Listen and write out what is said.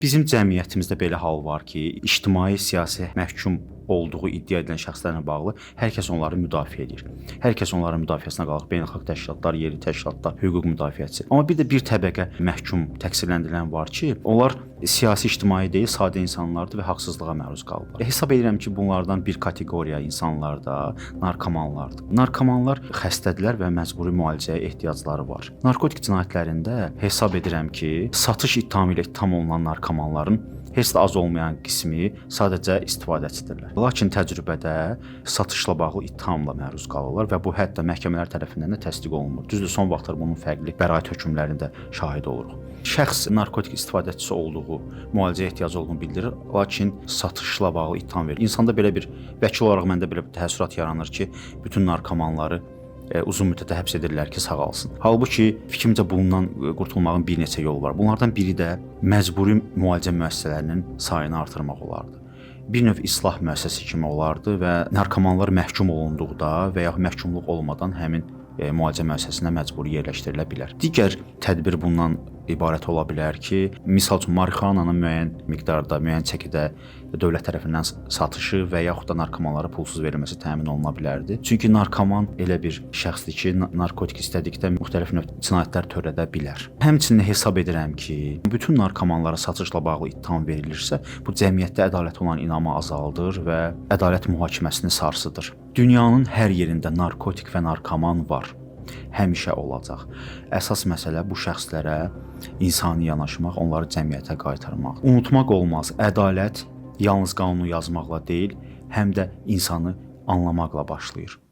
Bizim cəmiyyətimizdə belə hal var ki, ictimai siyasi məhkum olduğu iddia edilən şəxslərlə bağlı hər kəs onları müdafiə edir. Hər kəs onların müdafiəsinə qalır. Beynəlxalq təşkilatlar, yerli təşkilatlar, hüquq müdafiəçisi. Amma bir də bir təbəqə məhkum, təqsirləndirilən var ki, onlar siyasi, ictimai deyil, sadə insanlardır və haqsızlığa məruz qalıblar. Hesab edirəm ki, bunlardan bir kateqoriya insanlar da narkomanlardır. Narkomanlar xəstədirlər və məcburi müalicəyə ehtiyacları var. Narkotik cinayətlərində hesab edirəm ki, satış ittihamı ilə ittiham olunan narkomanların heç də az olmayan qismi sadəcə istifadəçidirlər. Lakin təcrübədə satışla bağlı ittihamla məruz qalırlar və bu hətta məhkəmələr tərəfindən də təsdiq olunmur. Düzdür, son vaxtlar bunun fərqli bəraət hökmlərində şahid oluruq. Şəxs narkotik istifadəçisi olduğu, müalicəyə ehtiyacı olduğunu bildirir, lakin satışla bağlı ittiham verir. İnsanda belə bir vəkil olaraq məndə belə bir təəssürat yaranır ki, bütün narkomanları uzun müddətə həbs edirlər ki, sağalsın. Halbuki fikrimcə bundan qurtulmağın bir neçə yolu var. Bunlardan biri də məcburi müalicə müəssisələrinin sayını artırmaq olardı. Bir növ islah müəssisəsi kimi olardı və narkomanlar məhkum olunduqda və ya məhkumluq olmadan həmin müalicə müəssisəsinə məcburi yerləşdirilə bilər. Digər tədbir bundan ibarət ola bilər ki, misal üçün marixuananın müəyyən miqdarda, müəyyən çəkidə dövlət tərəfindən satışı və yaxud da narkomanlara pulsuz verilməsi təmin oluna bilərdi. Çünki narkoman elə bir şəxsdir ki, narkotik istədikdə müxtəlif növ cinayətlər törədə bilər. Həmçinin hesab edirəm ki, bütün narkomanlara satışla bağlı ittiham verilirsə, bu cəmiyyətdə ədalətə olan inamı azaldır və ədalət mühakiməsini sarsıdır. Dünyanın hər yerində narkotik və narkoman var. Həmişə olacaq. Əsas məsələ bu şəxslərə insani yanaşmaq, onları cəmiyyətə qaytarmaq. Unutmaq olmaz, ədalət yalnız qanunu yazmaqla deyil, həm də insanı anlamaqla başlayır.